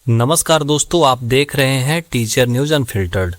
नमस्कार दोस्तों, आप देख रहे हैं टीचर न्यूज अनफिल्टर्ड।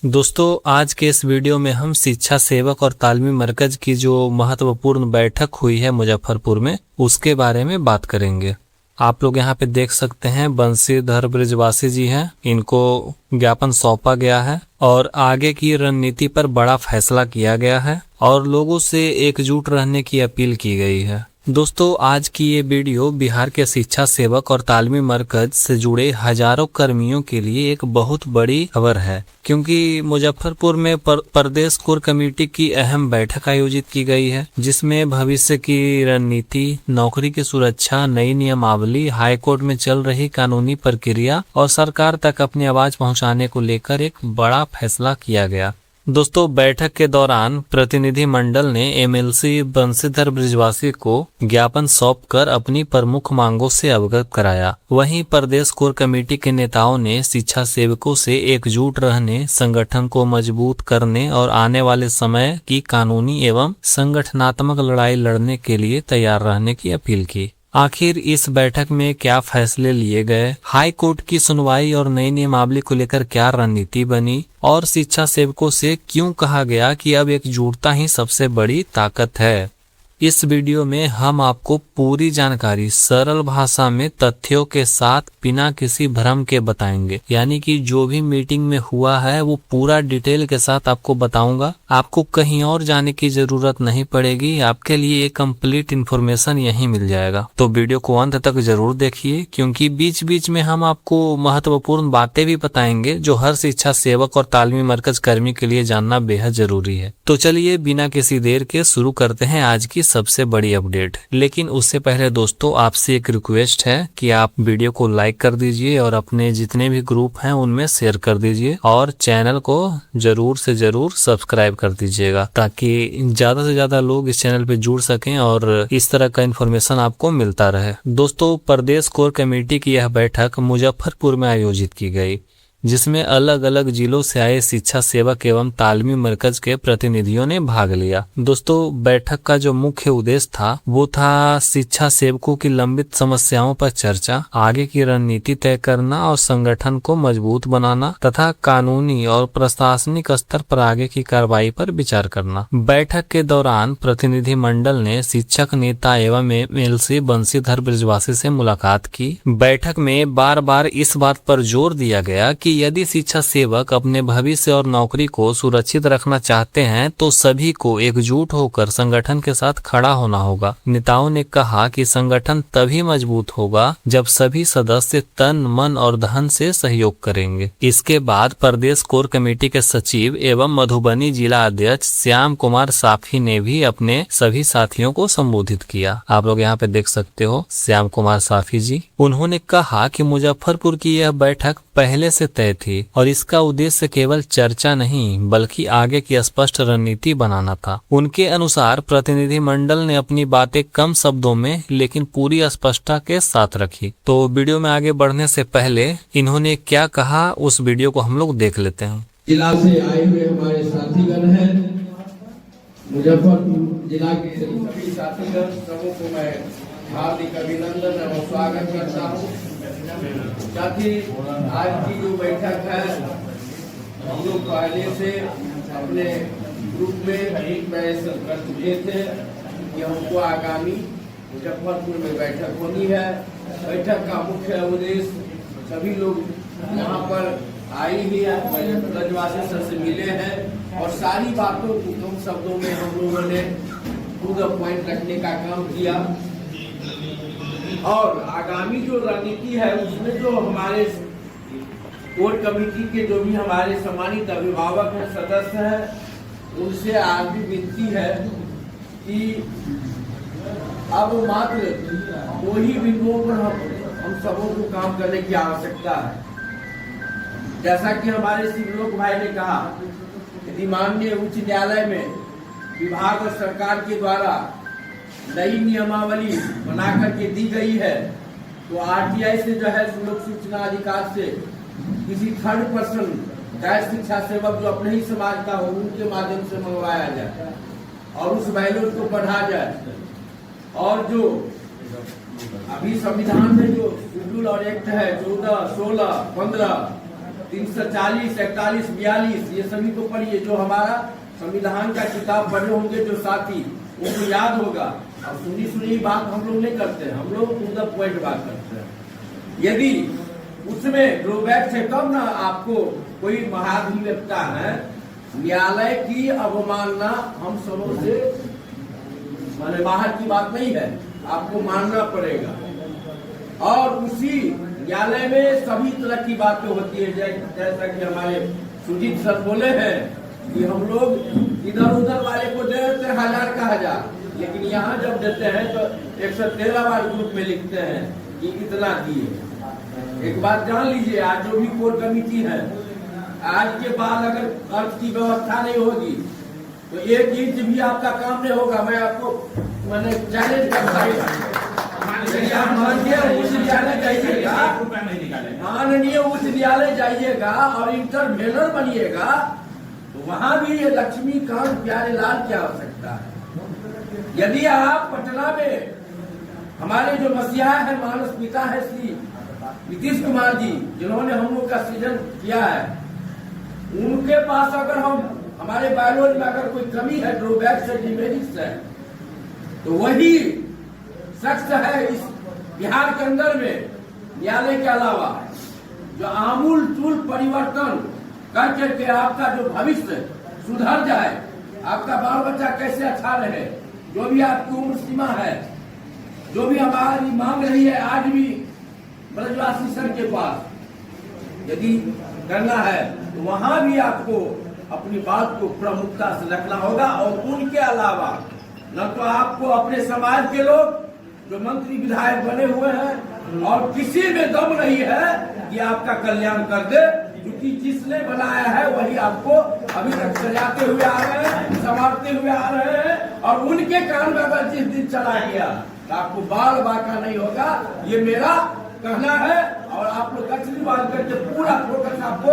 दोस्तों, आज के इस वीडियो में हम शिक्षा सेवक और तालीमी मरकज की जो महत्वपूर्ण बैठक हुई है मुजफ्फरपुर में, उसके बारे में बात करेंगे। आप लोग यहाँ पे देख सकते हैं बंशीधर ब्रिजवासी जी हैं, इनको ज्ञापन सौंपा गया है और आगे की रणनीति पर बड़ा फैसला किया गया है और लोगों से एकजुट रहने की अपील की गई है। दोस्तों, आज की ये वीडियो बिहार के शिक्षा सेवक और तालीमी मरकज से जुड़े हजारों कर्मियों के लिए एक बहुत बड़ी खबर है, क्योंकि मुजफ्फरपुर में प्रदेश कोर कमेटी की अहम बैठक आयोजित की गई है, जिसमें भविष्य की रणनीति, नौकरी की सुरक्षा, नई नियमावली, हाईकोर्ट में चल रही कानूनी प्रक्रिया और सरकार तक अपनी आवाज पहुंचाने को लेकर एक बड़ा फैसला किया गया। दोस्तों, बैठक के दौरान प्रतिनिधि मंडल ने एमएलसी बंशीधर ब्रिजवासी को ज्ञापन सौंपकर अपनी प्रमुख मांगों से अवगत कराया। वहीं प्रदेश कोर कमेटी के नेताओं ने शिक्षा सेवकों से एकजुट रहने, संगठन को मजबूत करने और आने वाले समय की कानूनी एवं संगठनात्मक लड़ाई लड़ने के लिए तैयार रहने की अपील की। आखिर इस बैठक में क्या फैसले लिए गए, हाई कोर्ट की सुनवाई और नई नियमावली को लेकर क्या रणनीति बनी और शिक्षा सेवकों से क्यों कहा गया कि अब एकजुटता ही सबसे बड़ी ताकत है, इस वीडियो में हम आपको पूरी जानकारी सरल भाषा में तथ्यों के साथ बिना किसी भ्रम के बताएंगे। यानी कि जो भी मीटिंग में हुआ है वो पूरा डिटेल के साथ आपको बताऊंगा। आपको कहीं और जाने की जरूरत नहीं पड़ेगी, आपके लिए एक कंप्लीट इन्फॉर्मेशन यहीं मिल जाएगा। तो वीडियो को अंत तक जरूर देखिए, क्योंकि बीच बीच में हम आपको महत्वपूर्ण बातें भी बताएंगे जो हर शिक्षा सेवक और तालीमी मरकज कर्मी के लिए जानना बेहद जरूरी है। तो चलिए बिना किसी देर के शुरू करते हैं आज की सबसे बड़ी अपडेट। लेकिन उससे पहले दोस्तों, आपसे एक रिक्वेस्ट है कि आप वीडियो को लाइक कर दीजिए और अपने जितने भी ग्रुप हैं उनमें शेयर कर दीजिए और चैनल को जरूर से जरूर सब्सक्राइब कर दीजिएगा, ताकि ज्यादा से ज्यादा लोग इस चैनल पे जुड़ सकें और इस तरह का इन्फॉर्मेशन आपको मिलता रहे। दोस्तों, प्रदेश कोर कमेटी की यह बैठक मुजफ्फरपुर में आयोजित की गई, जिसमें अलग अलग जिलों से आए शिक्षा सेवक एवं तालीमी मरकज के प्रतिनिधियों ने भाग लिया। दोस्तों, बैठक का जो मुख्य उद्देश्य था वो था शिक्षा सेवकों की लंबित समस्याओं पर चर्चा, आगे की रणनीति तय करना और संगठन को मजबूत बनाना तथा कानूनी और प्रशासनिक स्तर पर आगे की कार्रवाई पर विचार करना। बैठक के दौरान प्रतिनिधि मंडल ने शिक्षक नेता एवं एमएलसी बंशीधर ब्रिजवासी से मुलाकात की। बैठक में बार बार इस बात पर जोर दिया गया कि यदि शिक्षा सेवक अपने भविष्य और नौकरी को सुरक्षित रखना चाहते हैं तो सभी को एकजुट होकर संगठन के साथ खड़ा होना होगा। नेताओं ने कहा कि संगठन तभी मजबूत होगा जब सभी सदस्य तन, मन और धन से सहयोग करेंगे। इसके बाद प्रदेश कोर कमेटी के सचिव एवं मधुबनी जिला अध्यक्ष श्याम कुमार साफी ने भी अपने सभी साथियों को संबोधित किया। आप लोग यहाँ पे देख सकते हो श्याम कुमार साफी जी। उन्होंने कहा कि मुजफ्फरपुर की यह बैठक पहले से तय थी और इसका उद्देश्य केवल चर्चा नहीं बल्कि आगे की स्पष्ट रणनीति बनाना था। उनके अनुसार प्रतिनिधि मंडल ने अपनी बातें कम शब्दों में लेकिन पूरी स्पष्टता के साथ रखी। तो वीडियो में आगे बढ़ने से पहले इन्होंने क्या कहा उस वीडियो को हम लोग देख लेते हैं। जिला से आए हुए हमारे साथीगण हैं, मुजफ्फरपुर जिला के सभी साथीगण सबों को मैं हार्दिक अभिनंदन और स्वागत करता हूँ। साथ ही आज की जो बैठक है हम लोग पहले से अपने ग्रुप में तय कर चुके थे कि हमको आगामी मुजफ्फरपुर में बैठक होनी है। बैठक का मुख्य उद्देश्य सभी लोग यहाँ पर आए ही ब्रजवासी से मिले हैं और सारी बातों को कम शब्दों में हम लोगों ने टू द पॉइंट रखने का काम किया और आगामी जो रणनीति है उसमें जो हमारे कोर कमेटी के जो भी हमारे सम्मानित अभिभावक हैं, सदस्य हैं, उनसे आज भी विनती है कि अब मात्र दो ही बिंदुओं पर हम सबों को काम करने की आवश्यकता है। जैसा कि हमारे शिवलोक भाई ने कहा, यदि माननीय उच्च न्यायालय में विभाग और सरकार के द्वारा नई नियमावली बना करके दी गई है तो आरटीआई से जो है लोक सूचना अधिकार से किसी थर्ड पर्सन गैर शिक्षा सेवक जो अपने ही समाज का हो उनके माध्यम से मंगवाया जाए और उस बैलेंस को बढ़ा जाए और जो अभी संविधान में जो शेड्यूल और एक्ट है 14, 16, 15, 340, 41, 42 ये सभी को पढ़िए। जो हमारा संविधान का किताब पढ़े होंगे जो साथी, उनको याद होगा। अब सुनी बात हम लोग नहीं करते हैं, हम लोग टू द पॉइंट बात करते हैं। यदि उसमें ड्रॉबैक है तब ना आपको कोई महाधिवक्ता है, न्यायालय की अवमानना हम सबों से माने बाहर की बात नहीं है, आपको मानना पड़ेगा। और उसी न्यायालय में सभी तरह की बातें होती है, जैसा कि हमारे सुजीत सर बोले हैं कि हम लोग इधर उधर वाले को दे देते हैं 1000 का 1000, लेकिन यहाँ जब देते हैं तो 113 बार ग्रुप में लिखते हैं कि इतना दिए। एक बात जान लीजिए, आज जो भी कोर कमेटी है, आज के बाद अगर अर्थ की व्यवस्था नहीं होगी तो 1 इंच भी आपका काम नहीं होगा। मैं आपको मैंने चैलेंज करता हूँ, माननीय उच्च न्यायालय जाइएगा, माननीय उच्च न्यायालय जाइएगा और इंटरवेनर बनिएगा तो वहां भी ये लक्ष्मीकांत प्यारेलाल की आवश्यकता है। यदि आप पटना में हमारे जो मसीहा है, मानस पिता है श्री नीतीश कुमार जी, जिन्होंने हम लोग का सृजन किया है, उनके पास अगर हम हमारे बायोलॉजी में अगर कोई कमी है, ड्रॉबैक्स है, डिमेरिट्स है, तो वही शख्स है इस बिहार के अंदर में न्यायालय के अलावा जो आमूल चूल परिवर्तन करके के आपका जो भविष्य सुधर जाए, आपका बाल बच्चा कैसे अच्छा रहे, जो भी आपकी उम्र सीमा है, जो भी हमारी मांग रही है आज भी ब्रजवासी सर के पास यदि करना है तो वहां भी आपको अपनी बात को प्रमुखता से रखना होगा। और उनके अलावा न तो आपको अपने समाज के लोग जो मंत्री विधायक बने हुए हैं और किसी में दम नहीं है कि आपका कल्याण कर दे, क्योंकि जिसने बनाया है वही आपको अभी तक सजाते हुए आ रहे हैं, संवारते हुए आ रहे हैं। और उनके कान में अगर जिस दिन चला गया तो आपको बाल बाका नहीं होगा, ये मेरा कहना है। और आप लोग गठरी बांध करके पूरा फोकस आपको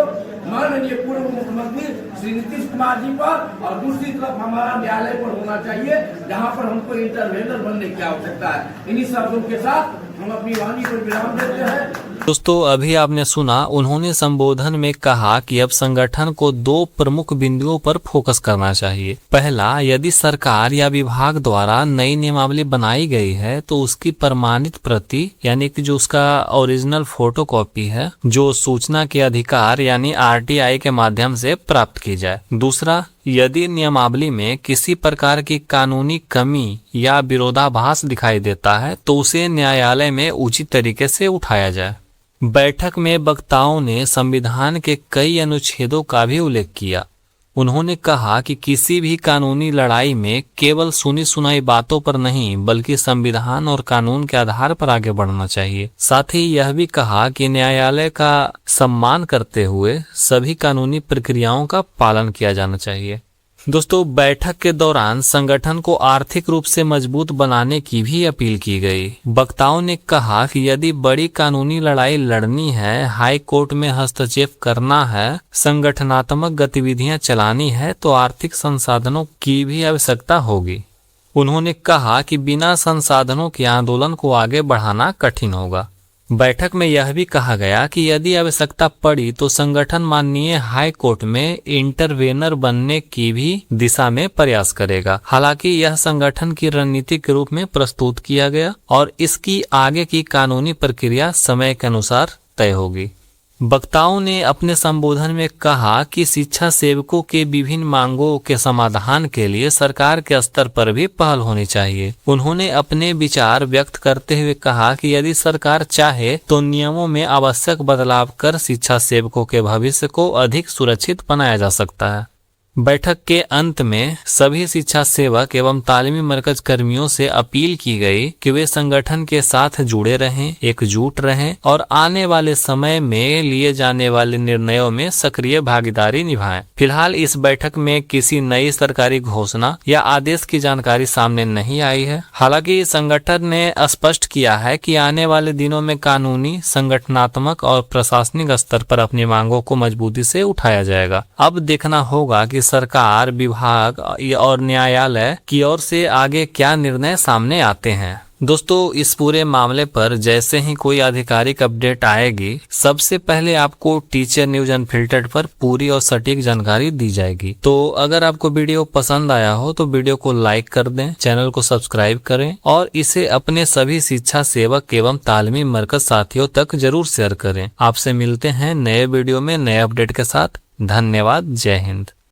माननीय पूर्व मुख्यमंत्री श्री नीतीश कुमार जी पर और दूसरी तरफ हमारा न्यायालय पर होना चाहिए, जहां पर हमको इंटरवेनर बनने की आवश्यकता है। इन्हीं शब्दों के साथ हम अपनी वाणी को विराम देते हैं। दोस्तों, अभी आपने सुना, उन्होंने संबोधन में कहा कि अब संगठन को 2 प्रमुख बिंदुओं पर फोकस करना चाहिए। पहला, यदि सरकार या विभाग द्वारा नई नियमावली बनाई गई है तो उसकी प्रमाणित प्रति यानी कि जो उसका ओरिजिनल फोटोकॉपी है, जो सूचना के अधिकार यानी RTI के माध्यम से प्राप्त की जाए। दूसरा, यदि नियमावली में किसी प्रकार की कानूनी कमी या विरोधाभास दिखाई देता है तो उसे न्यायालय में उचित तरीके से उठाया जाए। बैठक में वक्ताओं ने संविधान के कई अनुच्छेदों का भी उल्लेख किया। उन्होंने कहा कि किसी भी कानूनी लड़ाई में केवल सुनी सुनाई बातों पर नहीं बल्कि संविधान और कानून के आधार पर आगे बढ़ना चाहिए। साथ ही यह भी कहा कि न्यायालय का सम्मान करते हुए सभी कानूनी प्रक्रियाओं का पालन किया जाना चाहिए। दोस्तों, बैठक के दौरान संगठन को आर्थिक रूप से मजबूत बनाने की भी अपील की गई। वक्ताओं ने कहा कि यदि बड़ी कानूनी लड़ाई लड़नी है, हाई कोर्ट में हस्तक्षेप करना है, संगठनात्मक गतिविधियां चलानी है तो आर्थिक संसाधनों की भी आवश्यकता होगी। उन्होंने कहा कि बिना संसाधनों के आंदोलन को आगे बढ़ाना कठिन होगा। बैठक में यह भी कहा गया कि यदि आवश्यकता पड़ी तो संगठन माननीय हाई कोर्ट में इंटरवेनर बनने की भी दिशा में प्रयास करेगा। हालांकि यह संगठन की रणनीति के रूप में प्रस्तुत किया गया और इसकी आगे की कानूनी प्रक्रिया समय के अनुसार तय होगी। वक्ताओं ने अपने संबोधन में कहा कि शिक्षा सेवकों के विभिन्न मांगों के समाधान के लिए सरकार के स्तर पर भी पहल होनी चाहिए। उन्होंने अपने विचार व्यक्त करते हुए कहा कि यदि सरकार चाहे तो नियमों में आवश्यक बदलाव कर शिक्षा सेवकों के भविष्य को अधिक सुरक्षित बनाया जा सकता है। बैठक के अंत में सभी शिक्षा सेवक एवं तालीमी मरकज कर्मियों से अपील की गई कि वे संगठन के साथ जुड़े रहें, एकजुट रहें और आने वाले समय में लिए जाने वाले निर्णयों में सक्रिय भागीदारी निभाएं। फिलहाल इस बैठक में किसी नई सरकारी घोषणा या आदेश की जानकारी सामने नहीं आई है। हालांकि संगठन ने स्पष्ट किया है कि आने वाले दिनों में कानूनी, संगठनात्मक और प्रशासनिक स्तर पर अपनी मांगों को मजबूती से उठाया जाएगा। अब देखना होगा कि सरकार, विभाग और न्यायालय की ओर से आगे क्या निर्णय सामने आते हैं। दोस्तों इस पूरे मामले पर जैसे ही कोई आधिकारिक अपडेट आएगी, सबसे पहले आपको टीचर न्यूज अनफिल्टर्ड पर पूरी और सटीक जानकारी दी जाएगी। तो अगर आपको वीडियो पसंद आया हो तो वीडियो को लाइक कर दें, चैनल को सब्सक्राइब करें और इसे अपने सभी शिक्षा सेवक एवं तालीमी मरकज साथियों तक जरूर शेयर करें। आपसे मिलते हैं नए वीडियो में नए अपडेट के साथ। धन्यवाद। जय हिंद।